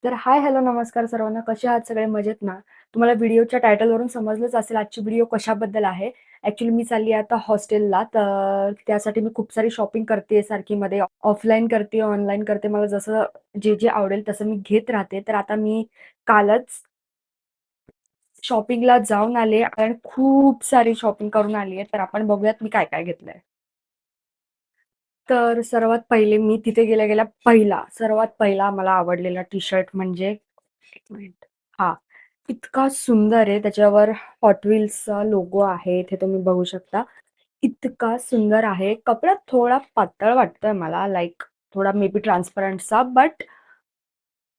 तर हाय, हॅलो, नमस्कार सर्वांना. कसे आहात सगळे? मजेत ना? तुम्हाला व्हिडिओच्या टायटलवरून समजलंच असेल आजची व्हिडिओ कशाबद्दल आहे. ॲक्चुअली मी चालली आहे आता हॉस्टेलला, तर त्यासाठी मी खूप सारी शॉपिंग करते सारखीमध्ये. ऑफलाईन करते, ऑनलाईन करते. मला जसं जे आवडेल तसं मी घेत राहते. तर आता मी कालच शॉपिंगला जाऊन आले आणि खूप सारी शॉपिंग करून आली आहे. तर आपण बघूयात मी काय-काय घेतलंय. तर सर्वात पहिले मी तिथे गेल्या-गेल्या सर्वात पहिला मला आवडलेला टी-शर्ट म्हणजे एक मिनिट. हां, इतका सुंदर आहे. त्याच्यावर Hot Wheelsचा लोगो आहे. इथे तुम्ही बघू शकता. इतका सुंदर आहे. कपडा थोडा पातळ वाटतोय मला, लाइक थोडा मे बी ट्रान्सपरंटचा, बट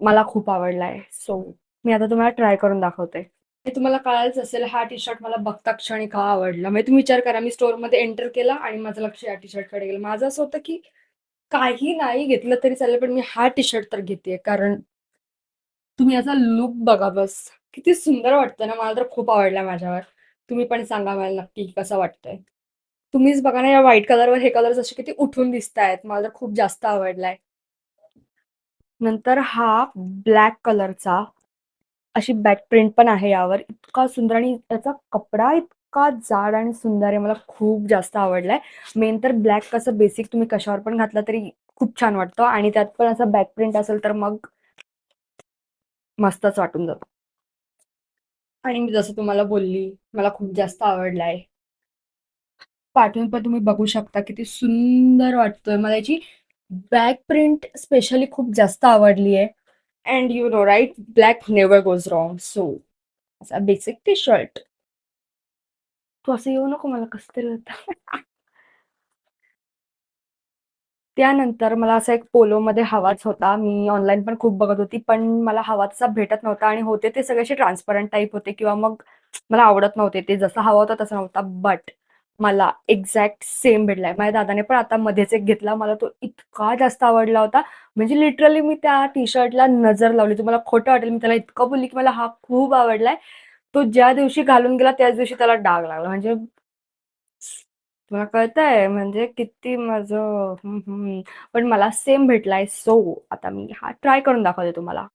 मला खूप आवडलाय. सो मी आता तुम्हाला ट्राय करून दाखवते. हे तुम्हाला कळालंच असेल, हा टी-शर्ट मला बघता क्षणी का आवडला. म्हणजे तुम्ही विचार करा, मी स्टोअरमध्ये एंटर केला आणि माझं लक्ष या टी-शर्टकडे गेलं. माझं असं होतं, की काही नाही घेतलं तरी चालेल, पण मी हा टी-शर्ट तर घेतेय. कारण तुम्ही याचा लूक बघा बस. किती सुंदर वाटतं ना, मला तर खूप आवडला माझ्यावर. तुम्ही पण सांगा मला नक्की कसं वाटतंय. तुम्हीच बघा ना, या व्हाईट कलरवर हे कलर्स असे किती उठून दिसतायत. मला तर खूप जास्त आवडलाय. नंतर हा ब्लॅक कलरचा अशी बॅक प्रिंट पण आहे यावर. इतका सुंदर आणि त्याचा कपडा इतका जाड आणि सुंदर आहे. मला खूप जास्त आवडलाय. मेन तर ब्लॅक कसं बेसिक तुम्ही कशावर पण घातला तरी खूप छान वाटतं आणि त्यात पण असं बॅक प्रिंट असेल तर मग मस्तच वाटून जातं. आणि मी जसं तुम्हाला बोलली, मला खूप जास्त आवडलाय. पाठवून पण तुम्ही बघू शकता किती सुंदर वाटतोय. मला याची बॅक प्रिंट स्पेशली खूप जास्त आवडली आहे. And you know right, black never goes wrong. So असा बेसिक टी शर्ट. तू असं येऊ नको, मला कसं तरी होतं. त्यानंतर मला असा एक पोलोमध्ये हवाच होता. मी ऑनलाईन पण खूप बघत होती, पण मला हवा तसा भेटत नव्हता आणि होते ते सगळे असे ट्रान्सपरंट टाइप होते किंवा मग मला आवडत नव्हते. ते जसा हवा होता तसा नव्हता. बट मला एक्झॅक्ट सेम भेटलाय. माझ्या दादाने पण आता मध्येच एक घेतला. मला तो इतका जास्त आवडला होता. म्हणजे लिटरली मी त्या टी-शर्टला नजर लावली. तुम्हाला खोटं वाटेल, मी त्याला इतकं बोलली, की मला हा खूप आवडलाय. तो ज्या दिवशी घालून गेला त्याच दिवशी त्याला डाग लागला. म्हणजे तुला कळतंय म्हणजे किती माझं पण मला सेम भेटलाय. सो आता मी हा ट्राय करून दाखवते तुम्हाला.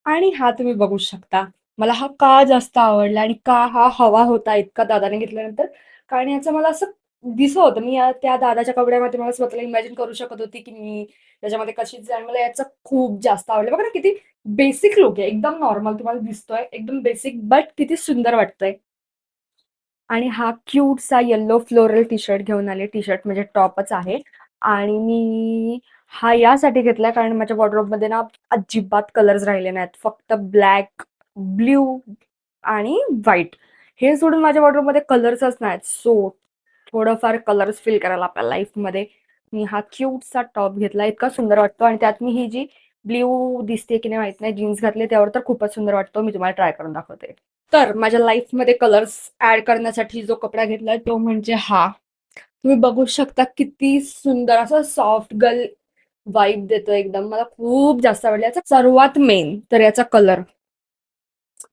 आणि हा तुम्ही बघू शकता. मला हा का जास्त आवडला आणि का हा हवा होता इतका दादाने घेतल्यानंतर. कारण ह्याचं मला असं दिसत होतं. मी त्या दादाच्या कपड्यामध्ये मला स्वतःला इमॅजिन करू शकत होती, की मी त्याच्यामध्ये कशी दिसेल आणि मला याचं खूप जास्त आवडलं. बघा ना किती बेसिक लूक आहे. एकदम नॉर्मल तुम्हाला दिसतोय. एकदम बेसिक बट किती सुंदर वाटतंय. आणि हा क्यूटसा येलो फ्लोरल टी-शर्ट घेऊन आले. टी-शर्ट म्हणजे टॉपच आहे आणि मी हा यासाठी घेतलाय कारण माझ्या वॉर्डरोबमध्ये ना अजिबात कलर्स राहिले नाहीत. फक्त ब्लॅक, ब्लू आणि व्हाईट हे सोडून माझ्या वॉर्डरोबमध्ये कलर्सच नाहीत. सो थोडंफार कलर्स फिल करायला आपल्या लाईफमध्ये मी हा क्यूटसा टॉप घेतला. इतका सुंदर वाटतो आणि त्यात मी ही जी ब्लू दिसते की नाही माहीत नाही, जीन्स घातली त्यावर तर खूपच सुंदर वाटतो. मी तुम्हाला ट्राय करून दाखवते. तर माझ्या लाईफमध्ये कलर्स ॲड करण्यासाठी जो कपडा घेतलाय तो म्हणजे हा. तुम्ही बघू शकता किती सुंदर असा सॉफ्ट गर्ल वाइब देतो एकदम. मला खूप जास्त आवडला. याचा सर्वात मेन तर याचा कलर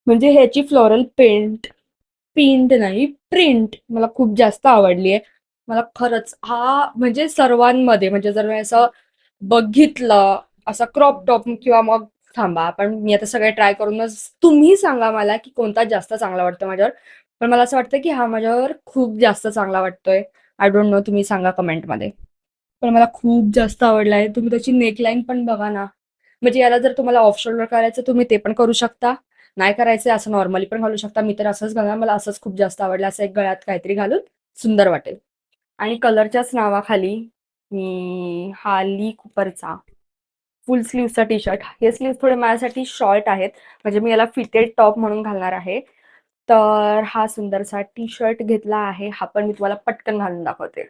म्हणजे ह्याची फ्लोरल प्रिंट नाही, प्रिंट मला खूप जास्त आवडली आहे. मला खरंच हा म्हणजे सर्वांमध्ये म्हणजे जर मी असं बघितलं, असा क्रॉप टॉप किंवा मग थांबा आपण मी आता सगळे ट्राय करूनच तुम्ही सांगा मला, की कोणता जास्त चांगला वाटतो माझ्यावर. पण मला असं वाटतं, की हा माझ्यावर खूप जास्त चांगला वाटतोय. आय डोंट नो तुम्ही सांगा कमेंटमध्ये. पण मला खूप जास्त आवडला आहे. तुम्ही त्याची नेकलाईन पण बघा ना. म्हणजे याला जर तुम्हाला ऑफ शोल्डर करायचं तुम्ही ते पण करू शकता. नाही करायचंय असं नॉर्मली पण घालू शकता. मी तर असंच घालणार. मला असंच खूप जास्त आवडलं. असं एक गळ्यात काहीतरी घालून सुंदर वाटेल. आणि कलरच्याच नावाखाली मी हा ली कूपरचा फुल स्लीव्हचा टी-शर्ट. हे स्लीव्हज थोडे माझ्यासाठी शॉर्ट आहेत. म्हणजे मी याला फिटेड टॉप म्हणून घालणार आहे. तर हा सुंदरसा टी-शर्ट घेतला आहे. हा पण मी तुम्हाला पटकन घालून दाखवते.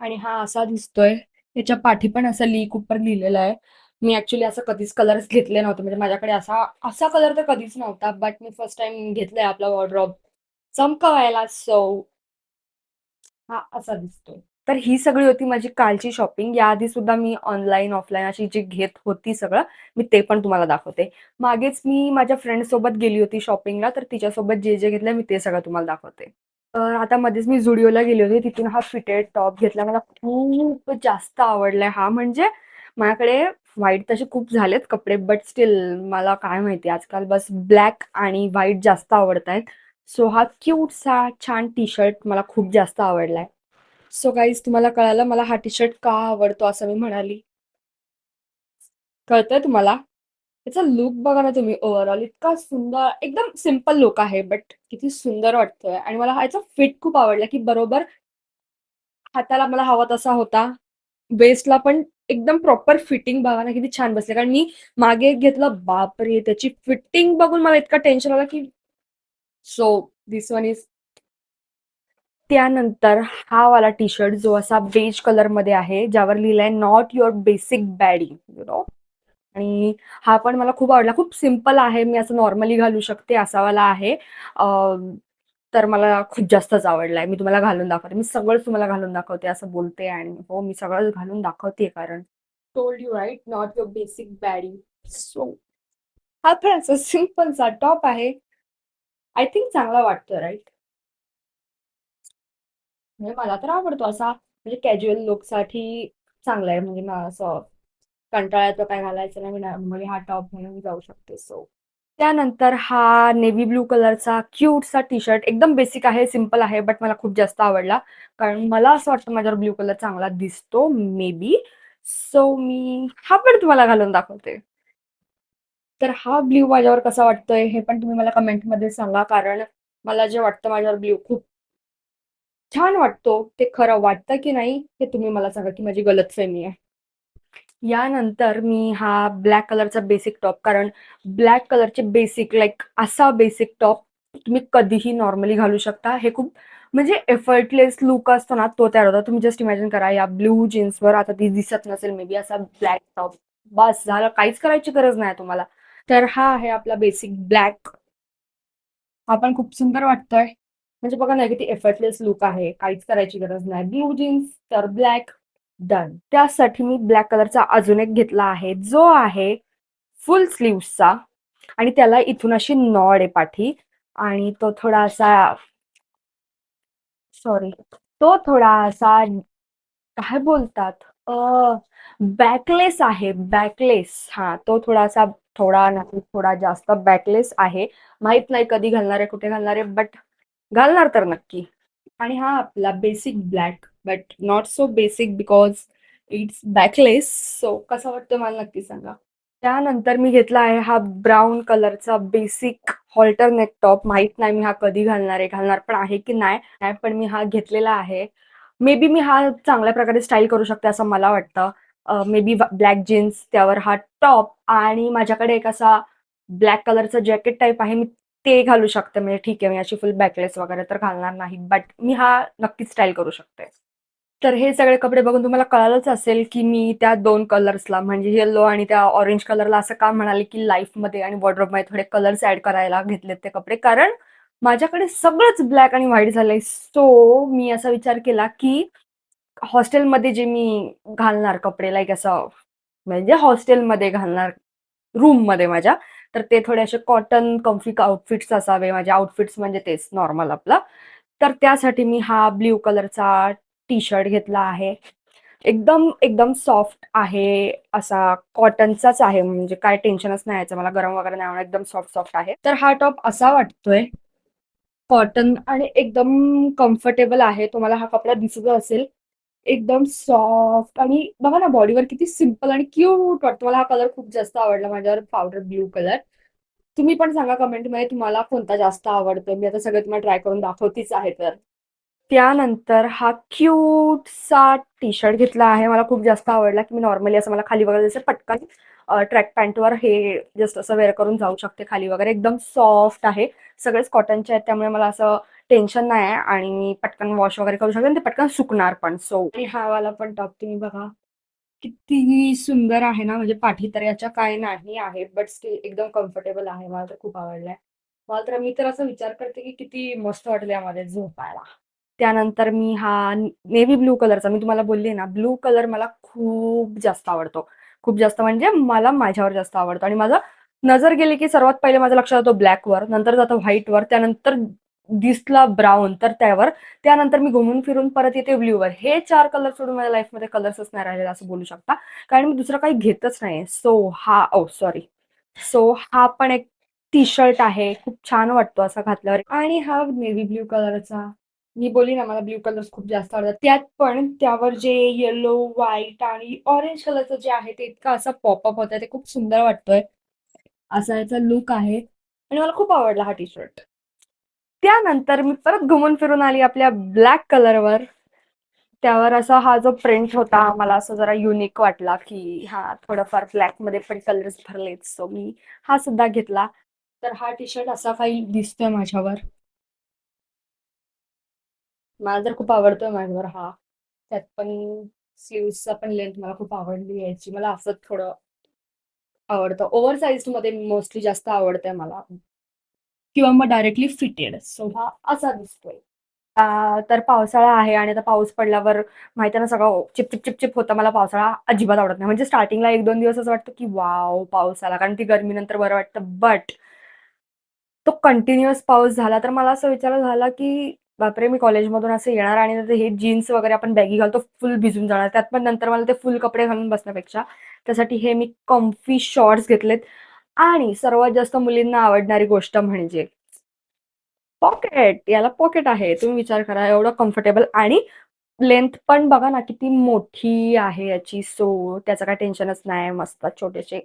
आणि हा असा दिसतोय. त्याच्या पाठी पण असं ली कूपर लिहिलेलं आहे. मी ॲक्चुअली असं कधीच कलर्स घेतले नव्हते. म्हणजे माझ्याकडे असा असा कलर तर कधीच नव्हता. बट मी फर्स्ट टाईम घेतलाय आपला वॉर्डरोब चमकवायला. सो हा असा दिसतोय. तर ही सगळी होती माझी कालची शॉपिंग. याआधी सुद्धा मी ऑनलाईन, ऑफलाईन अशी जी घेत होती सगळं, मी ते पण तुम्हाला दाखवते. मागेच मी माझ्या फ्रेंड्ससोबत गेली होती शॉपिंगला, तर तिच्यासोबत जे घेतलंय मी ते सगळं तुम्हाला दाखवते. तर आता मध्येच मी Zudioला गेली होती. तिथून हा फिटेड टॉप घेतला. मला खूप जास्त आवडलाय हा. म्हणजे माझ्याकडे व्हाईट तसे खूप झालेत कपडे, बट स्टिल मला काय माहिती आजकाल बस ब्लॅक आणि व्हाईट जास्त आवडतायत. सो हा क्यूटसा छान टी-शर्ट मला खूप जास्त आवडलाय. सो गाईज तुम्हाला कळालं मला हा टी-शर्ट का आवडतो असं मी म्हणाली. कळतंय तुम्हाला? त्याचा लूक बघा ना तुम्ही ओव्हरऑल इतका सुंदर एकदम सिंपल लूक आहे, बट किती सुंदर वाटतोय आणि मला ह्याचा फिट खूप आवडला, की बरोबर हाताला मला हवा तसा होता. वेस्टला पण एकदम प्रॉपर फिटिंग बघा ना किती छान बसले. कारण मी मागे एक घेतलं, बापरे! त्याची फिटिंग बघून मला इतका टेन्शन आलं, की सो धिस वन इज त्यानंतर हा वाला टी-शर्ट जो असा बेज कलरमध्ये आहे, ज्यावर लिहिलंय not your basic buddy, you know आणि हा पण मला खूप आवडला. खूप सिंपल आहे. मी असं नॉर्मली घालू शकते असा वाला आहे. अ, तर मला खूप जास्तच आवडलाय. मी तुम्हाला घालून दाखवते. मी सगळंच तुम्हाला घालून दाखवते असं बोलते आणि हो, मी सगळंच घालून दाखवते कारण told you right not your basic buddy. So हा पण असा सिंपलचा टॉप आहे. आय थिंक चांगला वाटतोय राइट? म्हणजे मला तर आवडतो असा म्हणजे कॅज्युअल लूकसाठी चांगला आहे. म्हणजे मला असं कंटाळ्याचं काय घालायचं नाही. मी नॉर्मली हा टॉप घालून जाऊ शकते सो. त्यानंतर हा नेव्ही ब्लू कलरचा क्यूटसा टी-शर्ट एकदम बेसिक आहे, सिंपल आहे, बट मला खूप जास्त आवडला. कारण मला असं वाटतं माझ्यावर ब्लू कलर चांगला दिसतो मे बी. सो मी हा पण तुम्हाला घालून दाखवते. तर हा ब्लू माझ्यावर कसा वाटतोय हे पण तुम्ही मला कमेंटमध्ये सांगा. कारण मला जे वाटतं माझ्यावर ब्लू खूप छान वाटतो. ते खरं वाटतं की नाही हे तुम्ही मला सांगा, की माझी गलतफहमी आहे. यानंतर मी हा ब्लॅक कलरचा बेसिक टॉप कारण ब्लॅक कलरचे बेसिक लाइक असा बेसिक टॉप तुम्ही कधीही नॉर्मली घालू शकता. हे खूप म्हणजे एफर्टलेस लूक असतो ना, तो तयार होतो. तुम्ही जस्ट इमॅजिन करा या ब्लू जीन्सवर आता ती दिसत नसेल मे बी असा ब्लॅक टॉप. बस झालं. काहीच करायची गरज नाही तुम्हाला. तर हा आहे आपला बेसिक ब्लॅक. हा पण खूप सुंदर वाटतोय. म्हणजे बघा ना, किती एफर्टलेस लूक आहे. काहीच करायची गरज नाही. ब्लू जीन्स तर ब्लॅक डन. त्यासाठी मी ब्लॅक कलरचा अजून एक घेतला आहे, जो आहे फुल स्लीव्हजचा आणि त्याला इथून अशी नॉड आहे पाठी आणि तो थोडासा सॉरी, तो थोडासा काय बोलतात अ, बॅकलेस आहे, बॅकलेस. हां, तो थोडासा थोडा नाही, थोडा जास्त बॅकलेस आहे. माहीत नाही कधी घालणार आहे, कुठे घालणार आहे, बट घालणार तर नक्की. आणि हा आपला basic black but not so basic because it's backless. So कसा वाटतो मला नक्की सांगा. त्यानंतर मी घेतला आहे हा ब्राउन कलरचा बेसिक हॉल्टर नेक टॉप. माहित नाही मी हा कधी घालणार आहे, घालणार पण आहे की नाही, नाही पण मी हा घेतलेला आहे. मे बी मी हा चांगल्या प्रकारे स्टाईल करू शकते असं मला वाटतं. मे बी ब्लॅक जीन्स त्यावर हा टॉप आणि माझ्याकडे एक असा ब्लॅक कलरचा जॅकेट टाइप आहे. मी ते घालू शकते. म्हणजे ठीक आहे, मी अशी फुल बॅकलेस वगैरे तर घालणार नाही. बट मी हा नक्कीच स्टाईल करू शकते. तर हे सगळे कपडे बघून तुम्हाला कळालंच असेल, की मी त्या 2 कलर्सला म्हणजे येलो आणि त्या ऑरेंज कलरला असं का म्हणाले, की लाईफमध्ये आणि वॉर्डरोबमध्ये थोडे कलर्स ॲड करायला घेतलेत ते कपडे. कारण माझ्याकडे सगळंच ब्लॅक आणि व्हाईट झालंय. सो मी असा विचार केला, की हॉस्टेलमध्ये जे मी घालणार कपडे लाइक असं म्हणजे हॉस्टेलमध्ये घालणार रूममध्ये माझ्या, तर ते थोडे असे कॉटन कम्फी आउटफिट्स असावे. माझे आउटफिट्स म्हणजे तेच नॉर्मल आपलं. तर त्यासाठी मी हा ब्लू कलरचा टी-शर्ट घेतला आहे. एकदम, एकदम सॉफ्ट आहे. असा कॉटनचाच आहे म्हणजे काय टेन्शनच नाही याचं. मला गरम वगैरे नाही होणार. एकदम सॉफ्ट आहे. तर हा टॉप असा वाटतोय. कॉटन आणि एकदम कम्फर्टेबल आहे. तुम्हाला हा कपडा दिसत असेल. एकदम सॉफ्ट आणि बघा ना बॉडीवर किती सिंपल आणि क्यूट वाटतो. मला हा कलर खूप जास्त आवडला माझ्यावर पावडर ब्लू कलर. तुम्ही पण सांगा कमेंटमध्ये तुम्हाला कोणता जास्त आवडतो. मी आता सगळं तुम्हाला ट्राय करून दाखवतीच आहे तर. त्यानंतर हा क्यूटसा टी-शर्ट घेतला आहे. मला खूप जास्त आवडला, की मी नॉर्मली असं मला खाली वगैरे जसं पटकन ट्रॅक पॅन्टवर हे जस्ट असं वेअर करून जाऊ शकते खाली वगैरे. एकदम सॉफ्ट आहे. सगळेच कॉटनचे आहेत त्यामुळे मला असं टेन्शन नाही आहे आणि मी पटकन वॉश वगैरे करू शकते आणि ते पटकन सुकणार पण. सो आणि हा वाला पण टॉप तुम्ही बघा. किती सुंदर आहे ना, म्हणजे पाठी तर याच्या काय नाही आहे, बट स्टिल एकदम कम्फर्टेबल आहे. मला तर खूप आवडलाय. मला तर मी तर असा विचार करते, की किती मस्त वाटेल यामध्ये झोपायला. त्यानंतर मी हा नेव्ही ब्लू कलरचा मी तुम्हाला बोलली ना, ब्लू कलर मला खूप जास्त आवडतो. खूप जास्त म्हणजे मला माझ्यावर जास्त आवडतो आणि माझं नजर गेली, की सर्वात पहिले माझं लक्ष जातं ब्लॅकवर, नंतर जातं व्हाईटवर, त्यानंतर दिसला ब्राउन तर त्यावर. त्यानंतर मी घुमून फिरून परत येते ब्ल्यूवर. हे 4 कलर सोडून माझ्या लाईफमध्ये कलर्सच नाही राहिलेले असं बोलू शकता. कारण मी दुसरं काही घेतच नाहीये. सॉरी. सो हा पण एक टी-शर्ट आहे. खूप छान वाटतो असा घातल्यावर आणि हा नेव्ही ब्लू कलरचा. मी बोलली ना मला ब्लू कलर्स खूप जास्त आवडतात. त्यात पण त्यावर जे येलो, व्हाईट आणि ऑरेंज कलरचं जे आहे ते इतकं असं पॉपअप होतंय ते खूप सुंदर वाटतोय. असा याचा लूक आहे आणि मला खूप आवडला हा टी-शर्ट. त्यानंतर मी परत घुमून फिरून आली आपल्या ब्लॅक कलरवर. त्यावर असा हा जो प्रिंट होता मला असं जरा युनिक वाटला, की हां, थोडंफार ब्लॅकमध्ये पण कलर्स भरलेत. सो मी हा सुद्धा घेतला. तर हा टी-शर्ट असा काही दिसतोय माझ्यावर. मला तर खूप आवडतोय माझ्यावर हा. त्यात पण स्लीव्हजचा पण लेंथ मला खूप आवडली याची. मला असंच थोडं आवडतं. ओव्हर साइज्डमध्ये मोस्टली जास्त आवडतंय मला किंवा मग डायरेक्टली फिटेड. सो हा असा दिसतोय. तर पावसाळा आहे आणि आता पाऊस पडल्यावर माहिती आहे ना सगळं चिपचिप चिपचिप होतं. मला पावसाळा अजिबात आवडत नाही. म्हणजे स्टार्टिंगला 1-2 दिवस असं वाटतं, की वॉव! पाऊस आला. कारण ती गरमीनंतर बरं वाटतं. बट तो कंटिन्युअस पाऊस झाला तर मला असं विचार झाला, की बापरे! मी कॉलेजमधून असं येणार आणि नंतर हे जीन्स वगैरे आपण बॅगी घालतो फुल भिजून जाणार. त्यात पण नंतर मला ते फुल कपडे घालून बसण्यापेक्षा त्यासाठी हे मी कम्फी शॉर्ट्स घेतलेत आणि सर्वात जास्त मुलींना आवडणारी गोष्ट म्हणजे पॉकेट. याला पॉकेट आहे. तुम्ही विचार करा एवढं कम्फर्टेबल आणि लेंथ पण बघा ना किती मोठी आहे याची. सो त्याचं काही टेन्शनच नाही. मस्त छोटेसे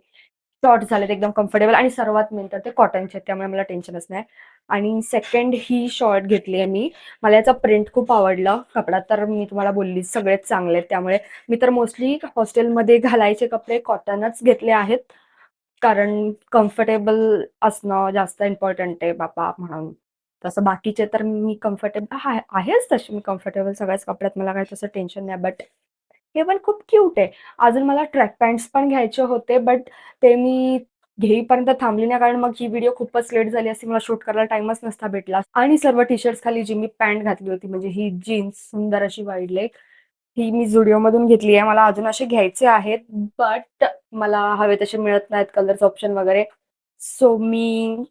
शॉर्ट्स झालेत एकदम कम्फर्टेबल आणि सर्वात मेन तर ते कॉटनचे आहेत. त्यामुळे मला टेन्शनच नाही. आणि सेकंड ही शॉर्ट घेतली आहे मी. मला याचा प्रिंट खूप आवडला. कपडा तर मी तुम्हाला बोलली सगळेच चांगले आहेत. त्यामुळे मी तर मोस्टली हॉस्टेलमध्ये घालायचे कपडे कॉटनच घेतले आहेत. कारण कम्फर्टेबल असणं जास्त इम्पॉर्टंट आहे बाबा म्हणून. तसं बाकीचे तर मी कम्फर्टेबल आहेच तशी मी कम्फर्टेबल सगळ्याच कपड्यात. मला काही तसं टेन्शन नाही. बट हे पण खूप क्यूट आहे. अजून मला ट्रॅक पॅन्ट्स पण घ्यायचे होते. बट ते मी घेईपर्यंत थांबली नाही. कारण मग ही व्हिडिओ खूपच लेट झाली असती. मला शूट करायला टाईमच नसता भेटला. आणि सर्व टी-शर्ट्स खाली जी मी पॅन्ट घातली होती म्हणजे ही जीन्स सुंदर अशी वाईड लेग ही मी Zudio घेतली आहे. मला अजून असे घ्यायचे आहेत. बट मला हवे तसे मिळत नाहीत कलर्स ऑप्शन वगैरे. सो मी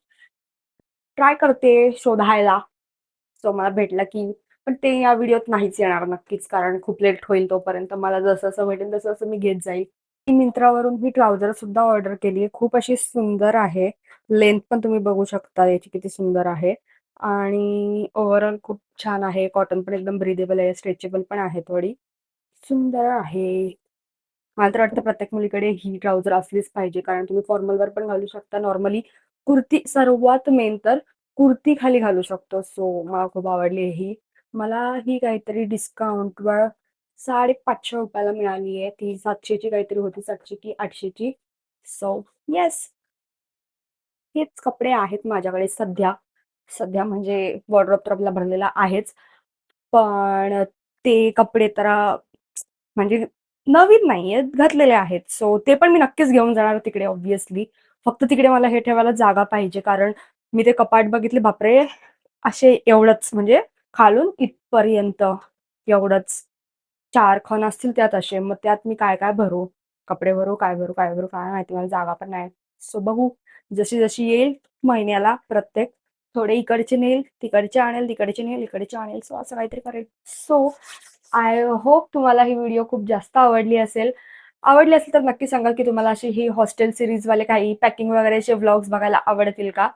ट्राय करते शोधायला. सो मला भेटला की पण ते या व्हिडिओत नाहीच येणार नक्कीच. कारण खूप लेट होईल तोपर्यंत. मला जसं-जसं भेटेल तसं-तसं मी घेत जाईल. मी Myntraवरून ही ट्राउझर सुद्धा ऑर्डर केली आहे. खूप अशी सुंदर आहे. लेंथ पण तुम्ही बघू शकता याची किती सुंदर आहे. आणि ओव्हरऑल खूप छान आहे. कॉटन पण एकदम ब्रीदेबल आहे. स्ट्रेचेबल पण आहे थोडी. सुंदर आहे. मला तर वाटतं प्रत्येक मुलीकडे ही ट्राउझर असलीच पाहिजे. कारण तुम्ही फॉर्मलवर पण घालू शकता. नॉर्मली कुर्ती सर्वात मेन तर कुर्ती खाली घालू शकतो. सो मला खूप आवडली आहे ही. मला ही काहीतरी डिस्काउंटवर ₹550 ला मिळाली आहे. ती 700 ची काहीतरी होती. 700 की 800 ची. सो येस, हेच कपडे आहेत माझ्याकडे सध्या. सध्या म्हणजे वॉर्डरोब तर आपला भरलेला आहेच. पण ते कपडे तर म्हणजे नवीन नाहीयेत, घातलेले आहेत. सो ते पण मी नक्कीच घेऊन जाणार तिकडे ऑब्व्हियसली. फक्त तिकडे मला हे ठेवायला जागा पाहिजे. कारण मी ते कपाट बघितले, बापरे! असे एवढंच म्हणजे खालून इथपर्यंत एवढंच. 4 खण असतील त्यात असे. मग त्यात मी काय-काय भरू? कपडे भरू, काय भरू, काय भरू काय माहिती. मला जागा पण नाही. सो बघू जशी-जशी येईल महिन्याला प्रत्येक थोडे इकडचे नेईल, तिकडचे आणेल, तिकडचे नेईल, इकडचे आणेल. सो असं काहीतरी करेल. सो आय होप तुम्हाला ही व्हिडिओ खूप जास्त आवडली असेल. आवडली असेल तर नक्की सांगा, की तुम्हाला अशी ही हॉस्टेल सीरीजवाले काही पॅकिंग वगैरेचे व्लॉग्स बघायला आवडतील का?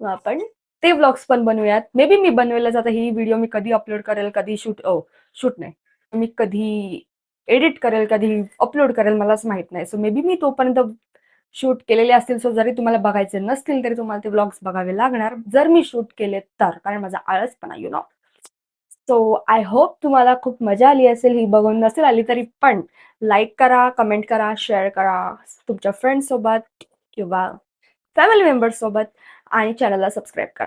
मग आपण ते व्लॉग्स पण बनवूयात. मे बी मी बनवेलच. आता ही व्हिडिओ मी कधी अपलोड करेल, कधी शूट नाही. मी कधी एडिट करेल, कधी अपलोड करेल मलाच माहीत नाही. सो मे बी मी तोपर्यंत शूट केलेले असतील. सो जरी तुम्हाला बघायचे नसतील, तरी तुम्हाला ते व्लॉग्स बघावे लागणार. जर मी शूट केले तर. कारण माझा आळसपणा you know. So I hope तुम्हाला खूप मजा आली असेल ही बघून. नसेल आली तरी पण लाईक करा, कमेंट करा, शेअर करा तुमच्या फ्रेंड्ससोबत किंवा फॅमिली मेंबर्ससोबत आणि चॅनलला सबस्क्राईब करा.